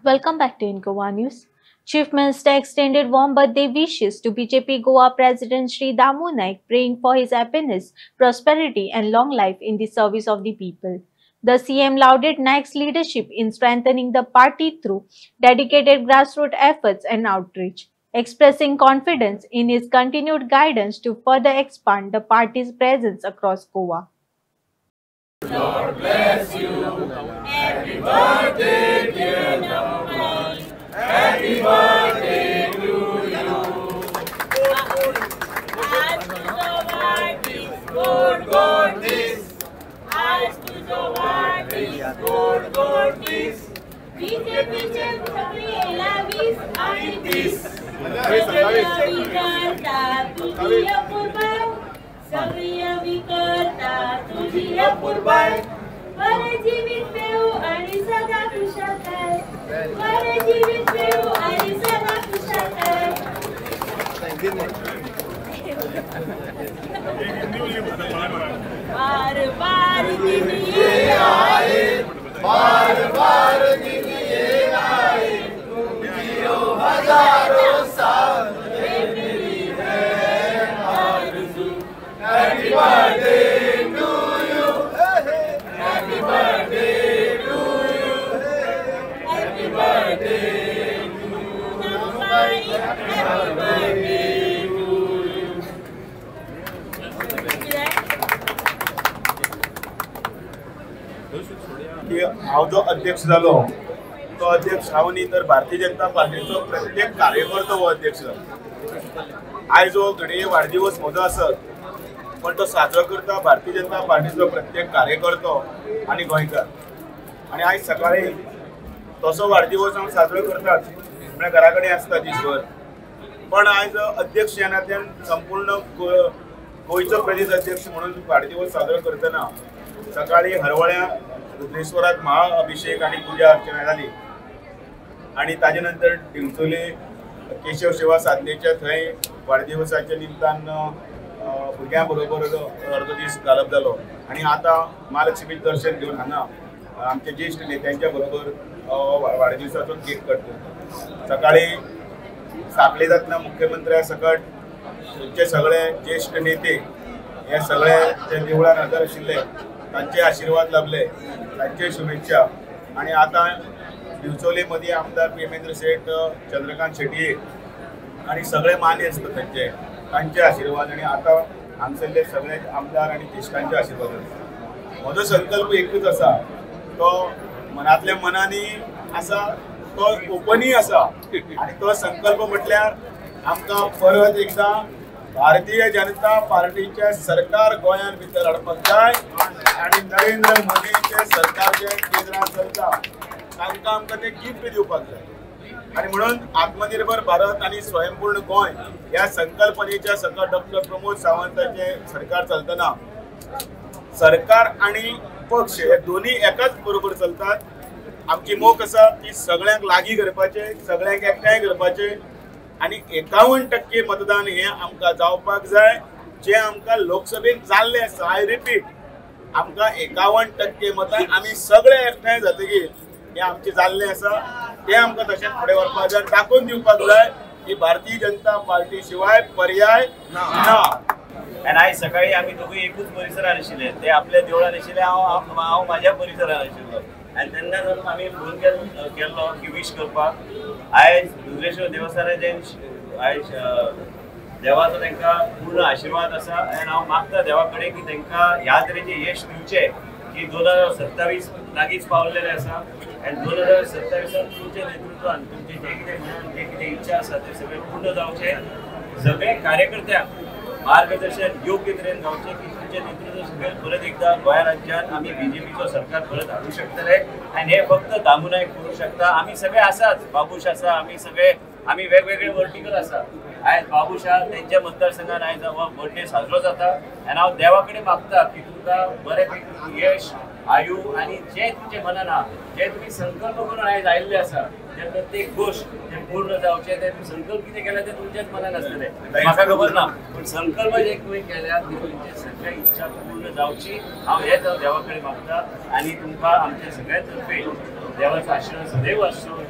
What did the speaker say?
Welcome back to Goa News. Chief Minister extended warm birthday wishes to BJP Goa President Sri Damu Naik, praying for his happiness, prosperity and long life in the service of the people. The CM lauded Naik's leadership in strengthening the party through dedicated grassroots efforts and outreach, expressing confidence in his continued guidance to further expand the party's presence across Goa. God bless you. Happy birthday, dear Naman. Happy birthday to you. आज तुझा वाढदिवस गोड गोड दिस. आज तुझा वाढदिवस गोड गोड दिस. बीजेपीचे सगळेला 20 आणि 30. सगळी करता तुझी अपूर्वाई. सगळी विकर्ता तुझी अपूर्वाई. बरे जीवित पेऊ आणि सदा खुशाल काय. बरे जीवित पेऊ आणि सदा खुशाल काय. बार बार दिन ये आए. बार बार दिन ये आए. तुम जियो हजारों साल. Happy birthday to you. Happy birthday to you. Happy birthday to you. Happy birthday to you. की हांव जो अध्यक्ष जालो तो अध्यक्ष हांव न्ही तर भारतीय जनता पार्टीचो प्रत्येक कार्यकर्तो हो अध्यक्ष जालो. आयज हो घडये वाडदिवस म्हजो आसत पण तो साजरो करता भारतीय जनता पार्टीचो प्रत्येक कार्यकर्तो आणि गोंयकार. आणि आयज सकाळी तसो वाडदिवस हांव साजरो करतात म्हळ्यार घरा कडेन आसता दिसभर. पण आयज अध्यक्ष ह्या नात्यान संपूर्ण गोंयचो प्रदेश अध्यक्ष म्हणून वाडदिवस साजरो करतना सकाळी हरवळ्या रुद्रेश्वराक महाअभिषेक आणि पुजा अर्चना जाली. आणि ताजे नंतर डिंचोले केशव सेवा साधनेच्या थंय वाडदिवसाच्या निमतान भुरग्यां बरोबर अर्दो दीस घालप जालो. आणि आता महालक्ष्मी दर्शन घेवन हांगा आमच्या ज्येष्ठ नेत्यांच्या बरोबर वाडदिवसाचो केक कट. सकाळी साखळे जातना मुख्यमंत्र्या सकट तुमचे सगळे ज्येष्ठ नेते हे सगळे जे देवळान हजर आशिल्ले तांचे आशीर्वाद लाभले, तांचे शुभेच्छा. आणि आता दिवचोले मदीं आमदार प्रेमेंद्र शेठ, चंद्रकांत शेटये आणि सगळे मान्य असतात तांचे आशीर्वाद. आणि आता हांगसरले सगळे आमदार आणि ज्येष्ठांचे आशीर्वाद. म्हजो संकल्प एकूच आसा, तो मनातल्या मनांनी आसा, तो ओपनूय आसा. आणि तो संकल्प म्हटल्यार आमकां परत एकदा भारतीय जनता पार्टीचे सरकार गोंयांत भितर हाडपाक जाय. आणि नरेंद्र मोदीचे सरकार जे केंद्रांत चलता तांकां आमकां ते गिफ्ट दिवपाक जाय. आणि म्हणून आत्मनिर्भर भारत आणि स्वयंपूर्ण गोंय या संकल्पनेच्या सकट डॉक्टर प्रमोद सावंतांचे सरकार चलतना सरकार आणि पक्ष हे दोन्ही एकाच बरोबर चलतात. आमची मोख आसा की सगळ्यांक लागीं करपाचे, सगळ्यांक एकठांय करपाचे. आणि 51% मतदान हे आमकां जावपाक जाय जे आमकां लोकसभेत जाल्ले आसा. आय रिपीट, आमकां 51% मतां आमी सगळे एकठांय जातकीर हे आमचे जाल्ले आसा. ते आमकां तशेंच फुडें व्हरपाक जाय, दाखोवन दिवपाक जाय की भारतीय जनता पार्टी शिवाय पर्याय ना. आनी आयज सकाळी आमी दोगूय एकूच परिसरान आशिल्ले. ते आपल्या देवळान आशिल्ले, हांव म्हाज्या परिसरान आशिल्लो. आनी तेन्ना जावन आमी फोन केल्लो की विश करपाक. आयज रुद्रेश्वर देवस्थानाचें आयज देवाचो तांकां पूर्ण आशिर्वाद आसा. आनी हांव मागता देवा कडेन की तांकां ह्या तरेचें यश दिवचें की 2027 लागींच पावलेले आसा. आनी 2027 तुमच्या नेतृत्वान तुमचे जे कितें म्हणून जे कितें इच्छा आसा ते सगळे पूर्ण जावचे. सगळे कार्यकर्त्यांक मार्गदर्शन योग्य तरेन जावचें की तुमचे नेतृत्व सकयल परत एकदा गोंय राज्यांत आमी बीजेपीचो सरकार परत हाडूं शकतले. आनी हे फक्त दामू नायक करूं शकता. आमी सगळे आसात, बाबूश आसा, आमी वेगवेगळे वर्टिकल आसा. आयज बाबूशा तेंच्या मतदारसंघात आयज हो बर्थडे साजरो जाता. आनी हांव देवा कडेन मागता की तुमकां बरे पैकी यश, आयु आनी जे तुमचे मनान आहा, जे तुम्ही संकल्प करून आयज आयिल्ले आसा, ते प्रत्येक गोष्ट ते पूर्ण जावचे. ते संकल्प कितें केला ते तुमच्याच मनान आसतले, म्हाका खबर ना. पण संकल्प जे तुमी केल्यात ती तुमची सगळ्या इच्छा पूर्ण जावची हांव हेच देवा कडेन मागता. आनी तुमकां आमच्या सगळ्यां तर्फे देवाचो आशीर्वाद सदैव आसचो.